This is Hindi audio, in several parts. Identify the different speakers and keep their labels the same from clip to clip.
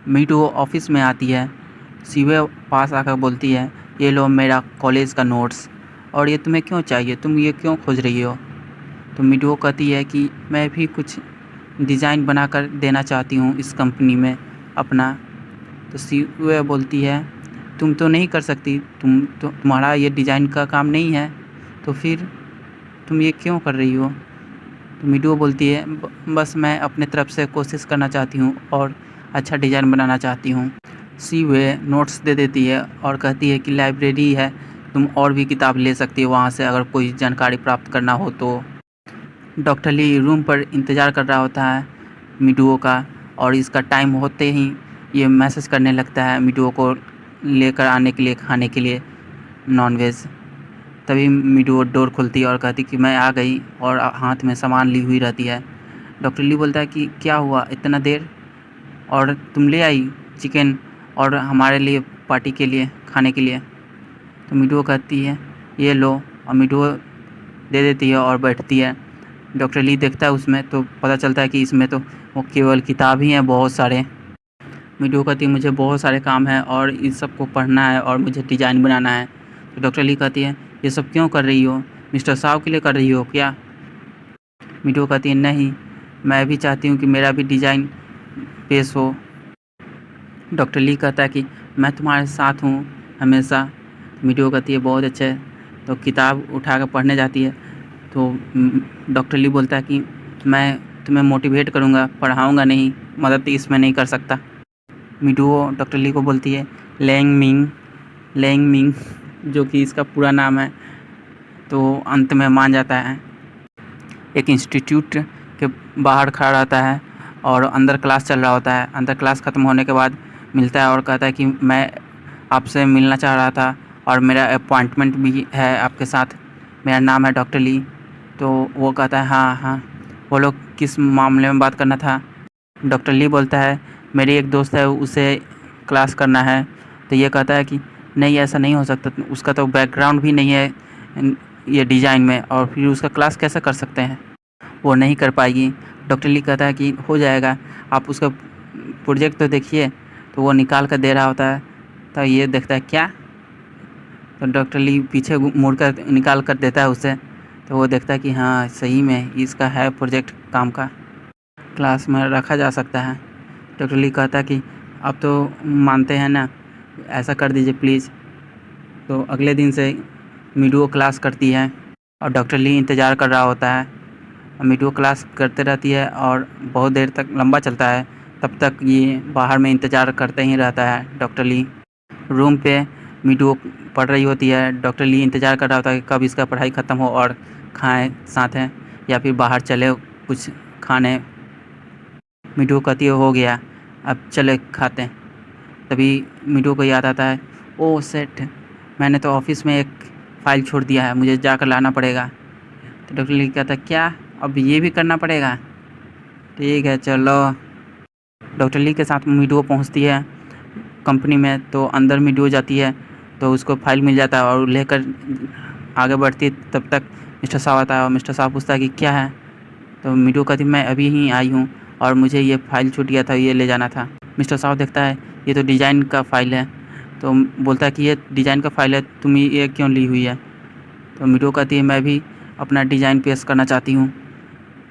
Speaker 1: मीटू ऑफिस में आती है। शिवे पास आकर बोलती है, ये लो मेरा कॉलेज का नोट्स, और ये तुम्हें क्यों चाहिए, तुम ये क्यों खोज रही हो? तो मीटू कहती है कि मैं भी कुछ डिज़ाइन बनाकर देना चाहती हूँ इस कंपनी में अपना। तो शिवे बोलती है, तुम तो नहीं कर सकती, तुम्हारा ये डिज़ाइन का काम नहीं है, तो फिर तुम ये क्यों कर रही हो? तो मीटू बोलती है, बस मैं अपने तरफ से कोशिश करना चाहती हूँ और अच्छा डिज़ाइन बनाना चाहती हूँ। शिवे नोट्स दे देती है और कहती है कि लाइब्रेरी है, तुम और भी किताब ले सकती हो वहाँ से अगर कोई जानकारी प्राप्त करना हो तो। डॉक्टर ली रूम पर इंतज़ार कर रहा होता है मीटू का, और इसका टाइम होते ही ये मैसेज करने लगता है मीटू को लेकर आने के लिए खाने के लिए नॉनवेज। तभी मीटू डोर खोलती है और कहती कि मैं आ गई, और हाथ में सामान ली हुई रहती है। डॉक्टर ली बोलता है कि क्या हुआ इतना देर, और तुम ले आई चिकन और हमारे लिए पार्टी के लिए खाने के लिए? तो मीटू कहती है, ये लो, और मीटू दे देती है और बैठती है। डॉक्टर ली देखता है उसमें तो पता चलता है कि इसमें तो वो केवल किताब ही हैं बहुत सारे। मीटू कहती है, मुझे बहुत सारे काम है और इन सब को पढ़ना है और मुझे डिज़ाइन बनाना है। तो डॉक्टर ली कहती है, ये सब क्यों कर रही हो, मिस्टर साहब के लिए कर रही हो क्या? मीटू कहती है, नहीं, मैं भी चाहती हूँ कि मेरा भी डिज़ाइन पेश हो। डॉक्टर ली कहता है कि मैं तुम्हारे साथ हूँ हमेशा। मीटू कहती है, बहुत अच्छा है। तो किताब उठा कर पढ़ने जाती है। तो डॉक्टर ली बोलता है कि मैं तुम्हें मोटिवेट करूँगा, पढ़ाऊँगा नहीं, मदद इसमें नहीं कर सकता। मीटू डॉक्टर ली को बोलती है, लेंग मिंग, जो कि इसका पूरा नाम है। तो अंत में मान जाता है। एक इंस्टीट्यूट के बाहर खड़ा रहता है और अंदर क्लास चल रहा होता है। अंदर क्लास ख़त्म होने के बाद मिलता है और कहता है कि मैं आपसे मिलना चाह रहा था और मेरा अपॉइंटमेंट भी है आपके साथ, मेरा नाम है डॉक्टर ली। तो वो कहता है, हाँ हाँ, बोलो किस मामले में बात करना था? डॉक्टर ली बोलता है, मेरी एक दोस्त है, उसे क्लास करना है। तो ये कहता है कि नहीं, ऐसा नहीं हो सकता, उसका तो बैकग्राउंड भी नहीं है ये डिज़ाइन में, और फिर उसका क्लास कैसे कर सकते हैं, वो नहीं कर पाएगी। डॉक्टर ली कहता है कि हो जाएगा, आप उसका प्रोजेक्ट तो देखिए। तो वो निकाल कर दे रहा होता है। तो ये देखता है, क्या? तो डॉक्टर ली पीछे मुड़ कर निकाल कर देता है उसे। तो वो देखता है कि हाँ, सही में इसका है प्रोजेक्ट काम का, क्लास में रखा जा सकता है। डॉक्टर ली कहता है कि अब तो मानते हैं ना, ऐसा कर दीजिए प्लीज़। तो अगले दिन से मीटू क्लास करती है और डॉक्टर ली इंतज़ार कर रहा होता है। मीटू क्लास करते रहती है और बहुत देर तक लंबा चलता है। तब तक ये बाहर में इंतज़ार करते ही रहता है डॉक्टर ली। रूम पे मीटू पढ़ रही होती है। डॉक्टर ली इंतज़ार कर रहा होता है कि कब इसका पढ़ाई ख़त्म हो और खाएं साथ हैं, या फिर बाहर चले कुछ खाने। मीटू कहती है, हो गया, अब चले खाते हैं। तभी मीटू को याद आता है, ओह सेट, मैंने तो ऑफिस में एक फ़ाइल छोड़ दिया है, मुझे जाकर लाना पड़ेगा। तो डॉक्टर ली कहता है, क्या अब ये भी करना पड़ेगा? ठीक है, चलो। डॉक्टर ली के साथ मीटू पहुंचती है कंपनी में। तो अंदर मीटू जाती है तो उसको फाइल मिल जाता है और लेकर आगे बढ़ती है। तब तक मिस्टर साहब आता है और मिस्टर साहब पूछता है कि क्या है? तो मीटू कहती, मैं अभी ही आई हूँ और मुझे ये फ़ाइल छूट गया था, ये ले जाना था। मिस्टर साहब देखता है ये तो डिज़ाइन का फ़ाइल है। तो बोलता है कि ये डिज़ाइन का फ़ाइल है, तुम ये क्यों ली हुई है? तो मीटू कहती है, मैं भी अपना डिज़ाइन पेश करना चाहती हूँ।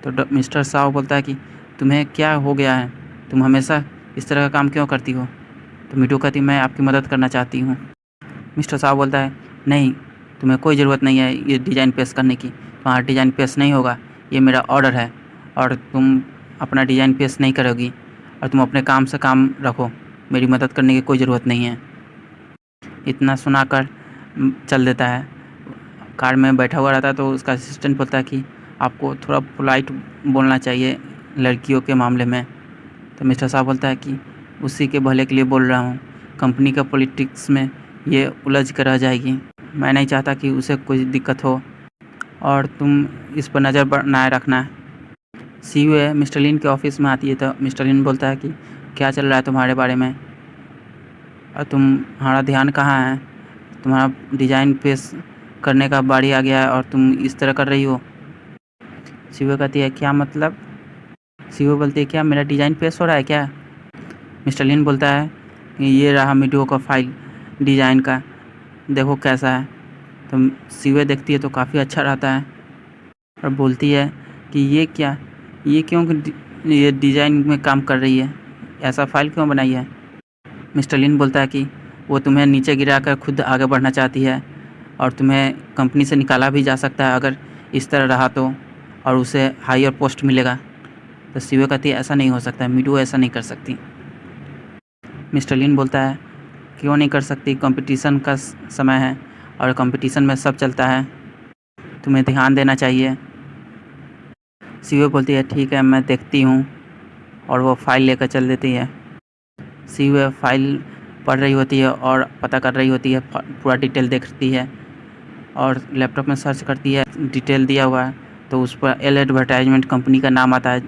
Speaker 1: तो मिस्टर साहब बोलता है कि तुम्हें क्या हो गया है, तुम हमेशा इस तरह का काम क्यों करती हो? तो मीटू कहती, मैं आपकी मदद करना चाहती हूँ। मिस्टर साहब बोलता है, नहीं, तुम्हें कोई ज़रूरत नहीं है ये डिज़ाइन पेश करने की, तुम्हारा डिज़ाइन पेश नहीं होगा, ये मेरा ऑर्डर है, और तुम अपना डिज़ाइन पेश नहीं करोगी, और तुम अपने काम से काम रखो, मेरी मदद करने की कोई ज़रूरत नहीं है। इतना सुनाकर चल देता है। कार में बैठा हुआ रहता है तो उसका असिस्टेंट बोलता है कि आपको थोड़ा पोलाइट बोलना चाहिए लड़कियों के मामले में। तो मिस्टर साहब बोलता है कि उसी के भले के लिए बोल रहा हूँ, कंपनी का पॉलिटिक्स में ये उलझ कर रह जाएगी, मैं नहीं चाहता कि उसे कोई दिक्कत हो, और तुम इस पर नज़र बनाए रखना। सीईओ मिस्टर लिन के ऑफिस में आती है। तो मिस्टर लिन बोलता है कि क्या चल रहा है तुम्हारे बारे में, और तुम्हारा ध्यान कहाँ है, तुम्हारा डिज़ाइन पेश करने का बारी आ गया है और तुम इस तरह कर रही हो। सीईओ कहती है, क्या मतलब? सीईओ बोलती है, क्या मेरा डिज़ाइन पेश हो रहा है क्या? मिस्टर लिन बोलता है कि ये रहा मीडुओ का फाइल डिज़ाइन का, देखो कैसा है। तो सीवे देखती है तो काफ़ी अच्छा रहता है और बोलती है कि ये क्या, ये क्यों ये डिज़ाइन में काम कर रही है, ऐसा फाइल क्यों बनाई है। मिस्टर लिन बोलता है कि वो तुम्हें नीचे गिरा कर खुद आगे बढ़ना चाहती है और तुम्हें कंपनी से निकाला भी जा सकता है अगर इस तरह रहा तो, और उसे हायर पोस्ट मिलेगा। तो सीवे कहती है ऐसा नहीं हो सकता, मीडुओ ऐसा नहीं कर सकती। मिस्टर लिन बोलता है क्यों नहीं कर सकती, कंपटीशन का समय है और कंपटीशन में सब चलता है, तुम्हें ध्यान देना चाहिए। सीवे बोलती है ठीक है मैं देखती हूँ, और वो फाइल लेकर चल देती है। सीवे फाइल पढ़ रही होती है और पता कर रही होती है, पूरा डिटेल देखती है और लैपटॉप में सर्च करती है, डिटेल दिया हुआ है तो उस पर एल एडवर्टाइजमेंट कंपनी का नाम आता है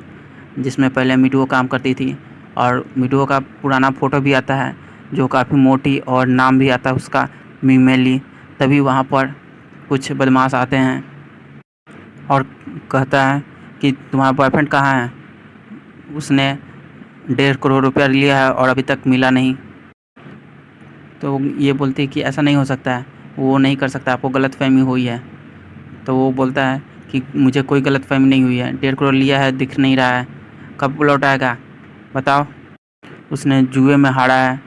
Speaker 1: जिसमें पहले मीडुओ काम करती थी, और मीडुओ का पुराना फ़ोटो भी आता है जो काफ़ी मोटी, और नाम भी आता है उसका मीमेली। तभी वहाँ पर कुछ बदमाश आते हैं और कहता है कि तुम्हारा बॉयफ्रेंड कहाँ है, उसने 1.5 करोड़ रुपया लिया है और अभी तक मिला नहीं। तो ये बोलती है कि ऐसा नहीं हो सकता है, वो नहीं कर सकता, आपको गलतफहमी हुई है। तो वो बोलता है कि मुझे कोई गलतफहमी नहीं हुई है, 1.5 करोड़ लिया है, दिख नहीं रहा है, कब लौटाएगा बताओ, उसने जुए में हारा है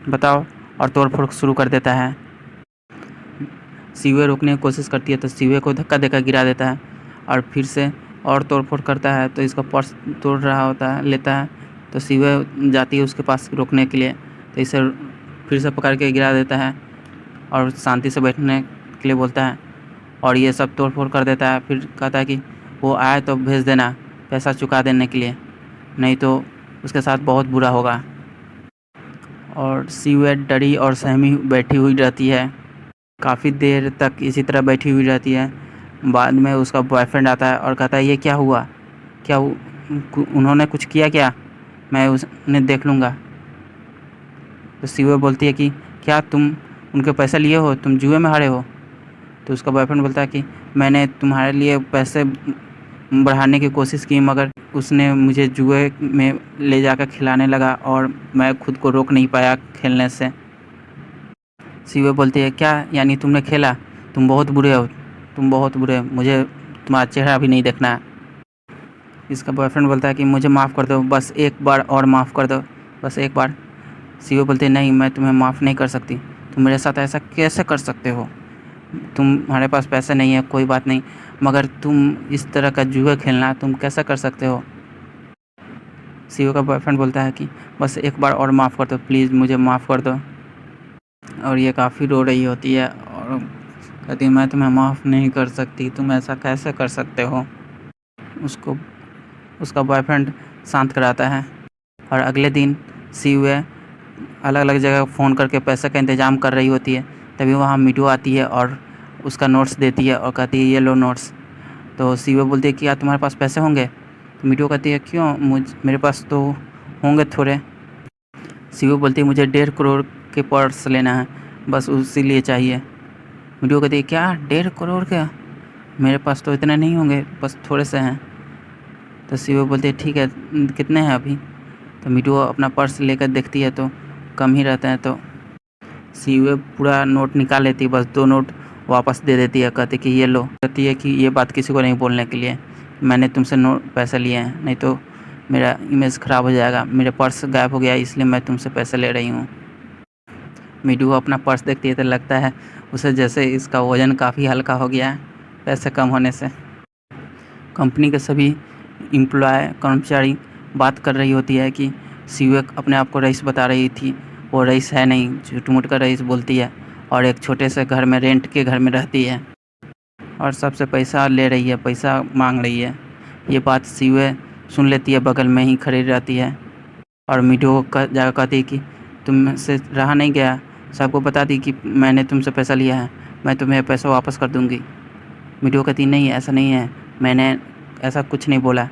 Speaker 1: बताओ, और तोड़ फोड़ शुरू कर देता है। सीवे रोकने की कोशिश करती है तो सीवे को धक्का देकर गिरा देता है और फिर से और तोड़ फोड़ करता है तो इसका पर्स तोड़ रहा होता है, लेता है। तो सीवे जाती है उसके पास रोकने के लिए, तो इसे फिर से पकड़ के गिरा देता है और शांति से बैठने के लिए बोलता है, और ये सब तोड़ फोड़ कर देता है। फिर कहता है कि वो आए तो भेज देना पैसा चुका देने के लिए, नहीं तो उसके साथ बहुत बुरा होगा। और सीवे डरी और सहमी बैठी हुई रहती है, काफ़ी देर तक इसी तरह बैठी हुई रहती है। बाद में उसका बॉयफ्रेंड आता है और कहता है ये क्या हुआ, क्या उन्होंने कुछ किया क्या, मैं उन्हें देख लूँगा। तो सीवे बोलती है कि क्या तुम उनके पैसे लिए हो, तुम जुए में हारे हो। तो उसका बॉयफ्रेंड बोलता है कि मैंने तुम्हारे लिए पैसे बढ़ाने की कोशिश की मगर उसने मुझे जुए में ले जाकर खिलाने लगा और मैं खुद को रोक नहीं पाया खेलने से। सीवे बोलती है क्या यानी तुमने खेला, तुम बहुत बुरे हो, तुम बहुत बुरे हो, मुझे तुम्हारा चेहरा भी नहीं देखना है। इसका बॉयफ्रेंड बोलता है कि मुझे माफ़ कर दो, बस एक बार और माफ़ कर दो, बस एक बार। सीवे बोलती है नहीं मैं तुम्हें माफ़ नहीं कर सकती, तुम मेरे साथ ऐसा कैसे कर सकते हो, तुम्हारे पास पैसे नहीं है कोई बात नहीं, मगर तुम इस तरह का जुआ खेलना तुम कैसा कर सकते हो। सीवे का बॉयफ्रेंड बोलता है कि बस एक बार और माफ़ कर दो प्लीज़, मुझे माफ़ कर दो। और ये काफ़ी रो रही होती है और कहती है मैं तुम्हें माफ़ नहीं कर सकती, तुम ऐसा कैसे कर सकते हो। उसको उसका बॉयफ्रेंड शांत कराता है और अगले दिन सीवे अलग अलग जगह फ़ोन करके पैसे का इंतज़ाम कर रही होती है। तभी वहाँ मीडुओ आती है और उसका नोट्स देती है और कहती है ये लो नोट्स। तो सीवे बोलती है कि क्या तुम्हारे पास पैसे होंगे। तो मीडुओ कहती है क्यों, मेरे पास तो होंगे थोड़े। सीवे बोलती है मुझे 1.5 करोड़ के पर्स लेना है, बस उसी लिए चाहिए। मीडुओ कहती है क्या 1.5 करोड़ का, मेरे पास तो इतने नहीं होंगे, बस थोड़े से हैं। तो सीवे बोलती है ठीक है कितने हैं अभी। तो मीडुओ अपना पर्स लेकर देखती है तो कम ही रहते हैं। तो सीवे पूरा नोट निकाल लेती है, बस 2 नोट वापस दे देती है, कहती कि ये लो। कहती है कि ये बात किसी को नहीं बोलने के लिए, मैंने तुमसे नोट पैसे लिए हैं, नहीं तो मेरा इमेज ख़राब हो जाएगा, मेरे पर्स गायब हो गया इसलिए मैं तुमसे पैसे ले रही हूँ। मीडुओ अपना पर्स देखती है तो लगता है उसे जैसे इसका वज़न काफ़ी हल्का हो गया है पैसे कम होने से। कंपनी के सभी एम्प्लॉय कर्मचारी बात कर रही होती है कि सीवे अपने आप को रईस बता रही थी, वो रईस है नहीं, झूठ मूठ का रईस बोलती है और एक छोटे से घर में रेंट के घर में रहती है और सबसे पैसा ले रही है, पैसा मांग रही है। ये बात सीवे सुन लेती है, बगल में ही खड़ी रहती है और मीडुओ को जाकर कहती है कि तुमसे रहा नहीं गया, सबको बता दी कि मैंने तुमसे पैसा लिया है, मैं तुम्हें पैसा वापस कर दूँगी। मीडुओ कहती नहीं ऐसा नहीं है, मैंने ऐसा कुछ नहीं बोला।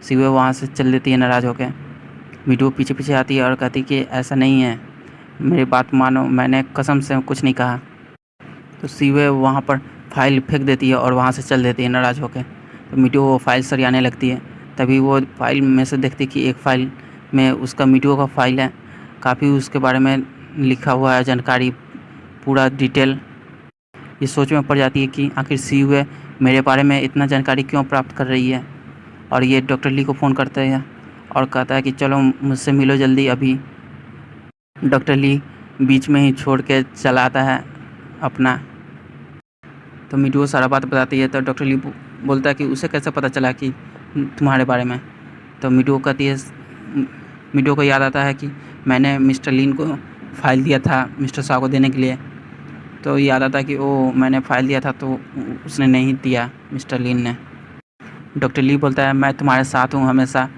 Speaker 1: सीवे वहाँ से चल देती है नाराज़ होकर। मीडुओ पीछे पीछे आती है और कहती कि ऐसा नहीं है, मेरी बात मानो, मैंने कसम से कुछ नहीं कहा। तो सीवे वहाँ पर फाइल फेंक देती है और वहाँ से चल देती है नाराज़ होकर। तो मीडुओ वो फाइल सरियाने लगती है, तभी वो फाइल में से देखती कि एक फ़ाइल में उसका मीडियो का फाइल है, काफ़ी उसके बारे में लिखा हुआ है जानकारी, पूरा डिटेल। ये सोच में पड़ जाती है कि आखिर सीयू मेरे बारे में इतना जानकारी क्यों प्राप्त कर रही है। और ये डॉक्टर ली को फ़ोन करता है और कहता है कि चलो मुझसे मिलो जल्दी अभी। डॉक्टर ली बीच में ही छोड़ के चला आता है अपना। तो मीडियो सारा बात बताती है। तो डॉक्टर ली बोलता है कि उसे कैसे पता चला कि तुम्हारे बारे में। तो मीडियो कहती है, मीडियो को याद आता है कि मैंने मिस्टर लिन को फ़ाइल दिया था मिस्टर शाह को देने के लिए। तो याद आता है कि ओ मैंने फ़ाइल दिया था तो उसने नहीं दिया मिस्टर लिन ने। डॉक्टर ली बोलता है मैं तुम्हारे साथ हूँ हमेशा,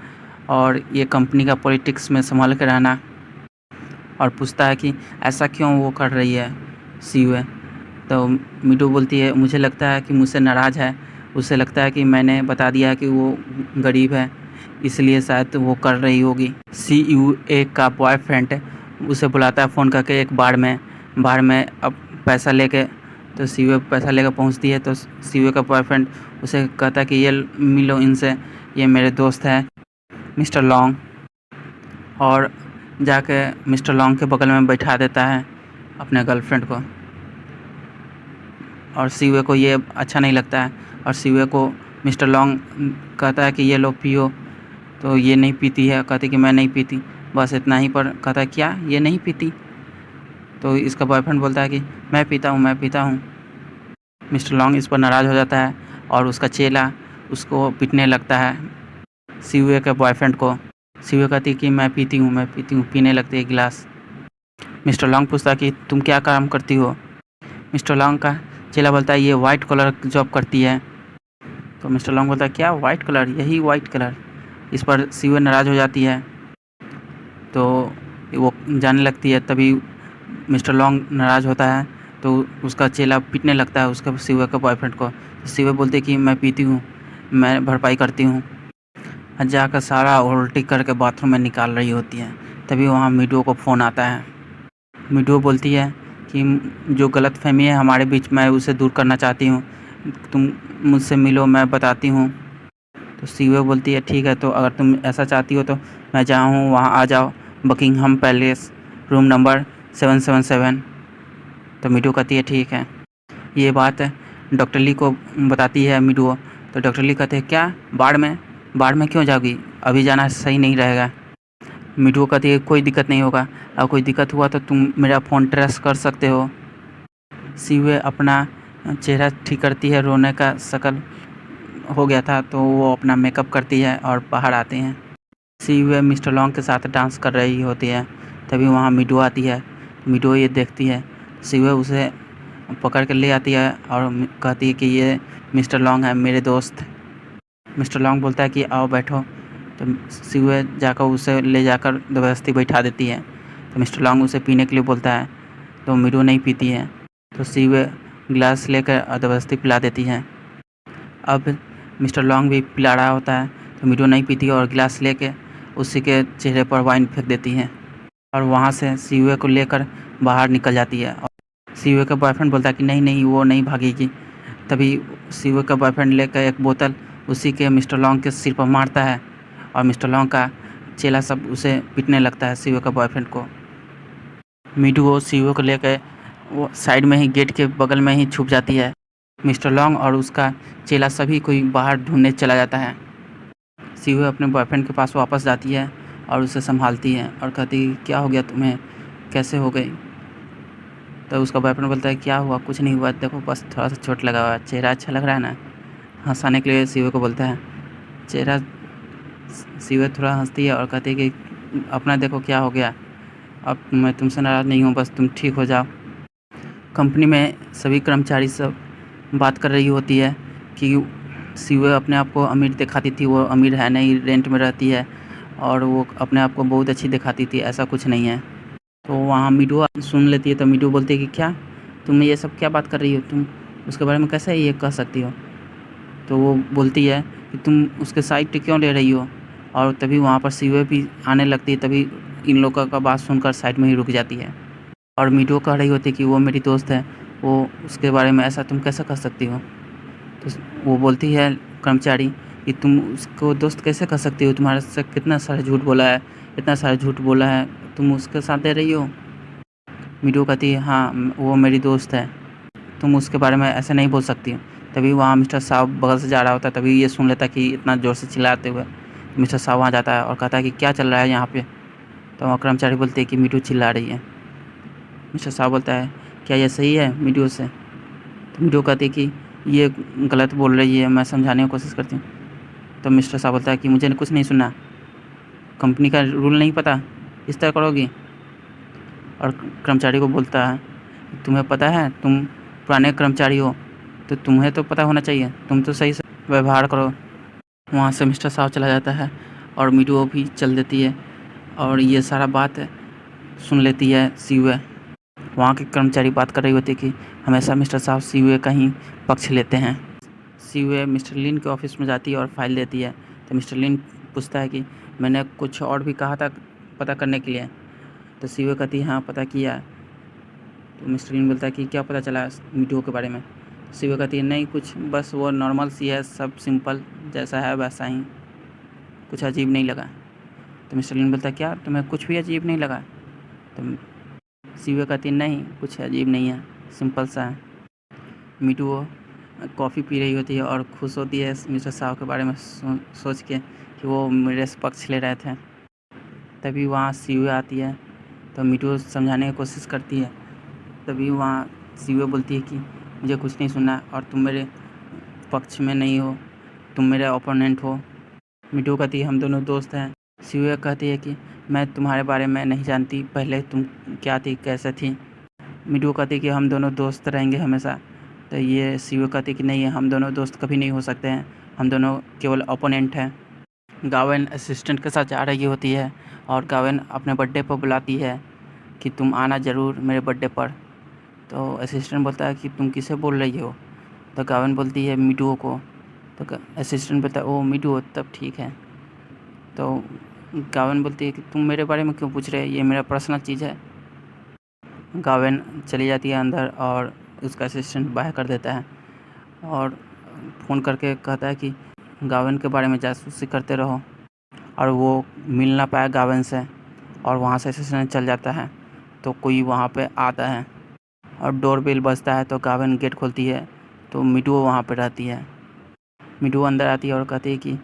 Speaker 1: और ये कंपनी का पॉलिटिक्स में संभाल के रहना। और पूछता है कि ऐसा क्यों वो कर रही है सीयू। तो मीडू बोलती है मुझे लगता है कि मुझसे नाराज़ है, उसे लगता है कि मैंने बता दिया है कि वो गरीब है, इसलिए शायद वो कर रही होगी। सीयू का बॉयफ्रेंड उसे बुलाता है फ़ोन करके एक बार में अब पैसा लेके। तो सीयू पैसा लेकर पहुंचती है। तो सीयू का बॉयफ्रेंड उसे कहता है कि ये मिलो इनसे, ये मेरे दोस्त हैं मिस्टर लॉन्ग। और जाके मिस्टर लॉन्ग के बगल में बैठा देता है अपने गर्लफ्रेंड को। और सीयू को ये अच्छा नहीं लगता है। और सीयू को मिस्टर लॉन्ग कहता है कि ये लो पियो। तो ये नहीं पीती है, कहती कि मैं नहीं पीती, बस इतना ही। पर कहता है क्या ये नहीं पीती? तो इसका बॉयफ्रेंड बोलता है कि मैं पीता हूँ। मिस्टर लॉन्ग इस पर नाराज़ हो जाता है और उसका चेला उसको पीटने लगता है सीयू के बॉयफ्रेंड को। सीयू कहती है कि मैं पीती हूँ, पीने लगती है गिलास। मिस्टर लॉन्ग पूछता है कि तुम क्या काम करती हो? मिस्टर लॉन्ग का चेला बोलता है ये वाइट कलर जॉब करती है। तो मिस्टर लॉन्ग बोलता है क्या वाइट कलर? यही वाइट कलर। इस पर सीयू नाराज़ हो जाती है, तो वो जाने लगती है। तभी मिस्टर लॉन्ग नाराज़ होता है तो उसका चेला पीटने लगता है उसका सीयू का बॉयफ्रेंड को। सीयू बोलती है कि मैं पीती हूँ, मैं भरपाई करती हूँ। जाकर सारा उल्टी करके बाथरूम में निकाल रही होती है। तभी वहाँ मीडू को फ़ोन आता है। मीडू बोलती है कि जो गलतफहमी है हमारे बीच में उसे दूर करना चाहती हूँ, तुम मुझसे मिलो, मैं बताती हूँ। तो सीयू बोलती है ठीक है, तो अगर तुम ऐसा चाहती हो तो मैं जहाँ हूँ वहाँ आ जाओ, बकिंगहम पैलेस, रूम नंबर 777। तो मीडू कहती है ठीक है। ये बात डॉक्टर ली को बताती है मीडू। तो डॉक्टर ली कहते हैं क्या बाढ़ में क्यों जाओगी? अभी जाना सही नहीं रहेगा। मीडू कहती है कोई दिक्कत नहीं होगा, और कोई दिक्कत हुआ तो तुम मेरा फ़ोन ट्रेस कर सकते हो। सीयू अपना चेहरा ठीक करती है, रोने का शक्ल हो गया था तो वो अपना मेकअप करती है और बाहर आते हैं। सीयू मिस्टर लॉन्ग के साथ डांस कर रही होती है। तभी वहाँ मीडू आती है। मीडू ये देखती है, सीयू उसे पकड़ कर ले आती है और कहती है कि ये मिस्टर लॉन्ग है मेरे दोस्त। मिस्टर लॉन्ग बोलता है कि आओ बैठो। तो सीयू जाकर उसे ले जाकर ज़बरदस्ती बैठा देती है। तो मिस्टर लॉन्ग उसे पीने के लिए बोलता है, तो मीडू नहीं पीती है। तो सीयू गिलास लेकर ज़बरदस्ती पिला देती है। अब मिस्टर लॉन्ग भी पिला रहा होता है, तो मीडू नहीं पीती है और गिलास लेके उसी के चेहरे पर वाइन फेंक देती है। और वहाँ से सीयू को लेकर बाहर निकल जाती है। और सीयू का बॉयफ्रेंड बोलता है कि नहीं वो नहीं भागेगी। तभी सीयू का बॉयफ्रेंड लेकर एक बोतल उसी के मिस्टर लॉन्ग के सिर पर मारता है और मिस्टर लॉन्ग का चेला सब उसे पीटने लगता है सीयू का बॉयफ्रेंड को। मीडू सीयू को लेकर वो साइड में ही गेट के बगल में ही छुप जाती है। मिस्टर लॉन्ग और उसका चेला सभी कोई बाहर ढूंढने चला जाता है। सीयू अपने बॉयफ्रेंड के पास वापस जाती है और उसे संभालती है और कहती है क्या हो गया तुम्हें, कैसे हो गई? तो उसका बॉयफ्रेंड बोलता है क्या हुआ, कुछ नहीं हुआ, देखो बस थोड़ा सा चोट लगा हुआ है, चेहरा अच्छा लग रहा है ना। हंसाने के लिए सीयू को बोलता है चेहरा। सीयू थोड़ा हंसती है और कहती है कि अपना देखो क्या हो गया, अब मैं तुमसे नाराज़ नहीं हूँ, बस तुम ठीक हो जाओ। कंपनी में सभी कर्मचारी सब बात कर रही होती है कि सीयू अपने आप को अमीर दिखाती थी, वो अमीर है नहीं, रेंट में रहती है, और वो अपने आप को बहुत अच्छी दिखाती थी, ऐसा कुछ नहीं है। तो वहाँ मीडू सुन लेती है। तो मीडू बोलती है कि क्या तुम ये सब क्या बात कर रही हो, तुम उसके बारे में कैसे ये कह सकती हो? तो वो बोलती है कि तुम उसके साइड क्यों ले रही हो? और तभी वहाँ पर सीयू भी आने लगती है। तभी इन लोगों का बात सुनकर साइड में ही रुक जाती है। और मीडू कह रही होती है कि वो मेरी दोस्त है, वो उसके बारे में ऐसा तुम कैसे कह सकती हो? तो वो बोलती है कर्मचारी कि तुम उसको दोस्त कैसे कह सकती हो, तुम्हारे से कितना सारा झूठ बोला है, इतना सारा झूठ बोला है, तुम उसके साथ दे रही हो। मीडू कहती है हाँ वो मेरी दोस्त है, तुम उसके बारे में ऐसे नहीं बोल सकती हो। तभी वहाँ मिस्टर साहब बगल से जा रहा होता है, तभी ये सुन लेता कि इतना ज़ोर से चिल्लाते हुए। मिस्टर साहब वहाँ जाता है और कहता है कि क्या चल रहा है यहाँ पे। तो वहाँ कर्मचारी बोलते हैं कि मीडू चिल्ला रही है। मिस्टर साहब बोलता है क्या ये सही है मीडू से। तो मीडू कहती है कि ये गलत बोल रही है, मैं समझाने की कोशिश करती हूँ। तो मिस्टर साहब बोलता है कि मुझे कुछ नहीं सुनना, कंपनी का रूल नहीं पता, इस तरह करोगी। और कर्मचारी को बोलता है तुम्हें पता है, तुम पुराने कर्मचारी हो तो तुम्हें तो पता होना चाहिए, तुम तो सही से व्यवहार करो। वहाँ से मिस्टर साहब चला जाता है और मीडू भी चल देती है और ये सारा बात सुन लेती है सीवे। वहाँ के कर्मचारी बात कर रही होती है कि हमेशा मिस्टर साहब सीवे का ही पक्ष लेते हैं। सीवे मिस्टर लिन के ऑफिस में जाती है और फाइल देती है। तो मिस्टर लिन पूछता है कि मैंने कुछ और भी कहा था पता करने के लिए। तो सीवे कहती है हाँ पता किया। तो मिस्टर लिन बोलता है कि क्या पता चला मीडू के बारे में। सीवे कहती है नहीं कुछ, बस वो नॉर्मल सी है, सब सिंपल जैसा है वैसा ही, कुछ अजीब नहीं लगा। तो मिस्टर लिन बोलता है क्या तुम्हें कुछ भी अजीब नहीं लगा। तो सीवे कहती है नहीं कुछ अजीब नहीं है, सिंपल सा है। मीटू कॉफ़ी पी रही होती है और खुश होती है मिस्टर साहब के बारे में सोच के कि वो मेरे से पक्ष ले रहे थे। तभी वहाँ सीवे आती है तो मीटू समझाने की कोशिश करती है। तभी वहाँ सीवे बोलती है कि मुझे कुछ नहीं सुनना और तुम मेरे पक्ष में नहीं हो, तुम मेरे ओपोनेंट हो। मीटू कहती है हम दोनों दोस्त हैं। सीवे कहती है कि मैं तुम्हारे बारे में नहीं जानती, पहले तुम क्या थी कैसे थी। मीटू कहती है कि हम दोनों दोस्त रहेंगे हमेशा। तो ये सीवे कहती है कि नहीं हम दोनों दोस्त कभी नहीं हो सकते हैं, हम दोनों केवल ओपोनेंट हैं। गावेन असिस्टेंट के साथ जा रही होती है और गावेन अपने बर्थडे पर बुलाती है कि तुम आना ज़रूर मेरे बर्थडे पर। तो असिस्टेंट बोलता है कि तुम किसे बोल रही हो। तो गावेन बोलती है मीटू को। तो असिस्टेंट बोलता है ओ मीटू तब ठीक है। तो गावेन बोलती है कि तुम मेरे बारे में क्यों पूछ रहे हो, ये मेरा पर्सनल चीज़ है। गावेन चली जाती है अंदर और उसका असिस्टेंट बाहर कर देता है और फ़ोन करके कहता है कि गावेन के बारे में जासूसी करते रहो। और वो मिल ना पाया गावेन से और वहाँ से असिस्टेंट चल जाता है। तो कोई वहाँ पे आता है और डोर बेल बजता है। तो गावेन गेट खोलती है तो मीटू वहाँ पे रहती है। मीटू अंदर आती है और कहती है कि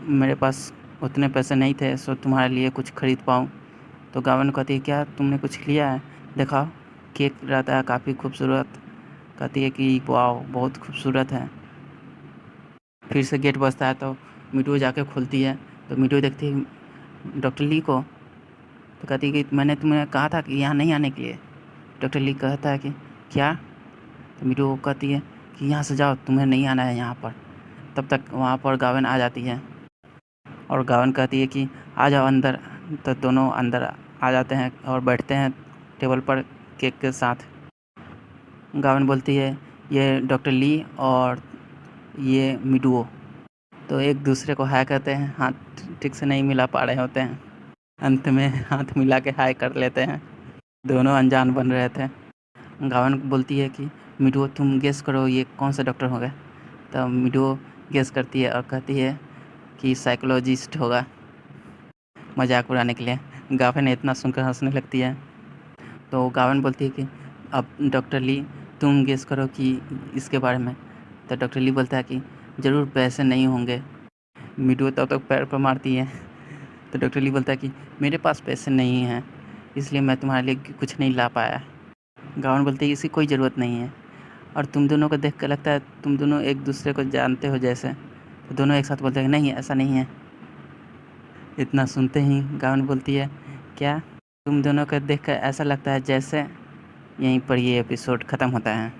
Speaker 1: मेरे पास उतने पैसे नहीं थे सो तुम्हारे लिए कुछ खरीद पाऊँ। तो गावेन कहती है क्या तुमने कुछ लिया है, दिखाओ। केक रहता है काफ़ी खूबसूरत। कहती है कि वाह बहुत खूबसूरत है। फिर से गेट बजता है तो मीटू जाके खोलती है। तो मीटू देखती है डॉक्टर ली को। तो कहती है कि मैंने तुम्हें कहा था कि यहाँ नहीं आने के लिए। डॉक्टर ली कहता है कि क्या। तो मीटू कहती है कि यहाँ से जाओ, तुम्हें नहीं आना है यहाँ पर। तब तक वहाँ पर गावेन आ जाती है और गावेन कहती है कि आ जाओ अंदर। तो दोनों अंदर आ जाते हैं और बैठते हैं टेबल पर केक के साथ। गावेन बोलती है ये डॉक्टर ली और ये मीटू तो एक दूसरे को हाय कहते हैं, हाथ ठीक से नहीं मिला पा रहे होते हैं, अंत में हाथ मिला के हाय कर लेते हैं। दोनों अनजान बन रहे थे। गावेन बोलती है कि मीटू तुम गेस करो ये कौन सा डॉक्टर होगा। तो मीटू गेस करती है और कहती है कि साइकोलॉजिस्ट होगा, मजाक उड़ाने के लिए। गावेन इतना सुनकर हंसने लगती है। तो गावेन बोलती है कि अब डॉक्टर ली तुम गेस करो कि इसके बारे में। तो डॉक्टर ली बोलता है कि ज़रूर पैसे नहीं होंगे। मीटू तब तक पैर पर मारती है। तो डॉक्टर ली बोलता है कि मेरे पास पैसे नहीं हैं इसलिए मैं तुम्हारे लिए कुछ नहीं ला पाया। गावेन बोलती है इसकी कोई ज़रूरत नहीं है और तुम दोनों को देख कर लगता है तुम दोनों एक दूसरे को जानते हो जैसे। तो दोनों एक साथ बोलते हैं नहीं ऐसा नहीं है। इतना सुनते ही गावेन बोलती है क्या, तुम दोनों को देख कर ऐसा लगता है जैसे। यहीं पर ये एपिसोड ख़त्म होता है।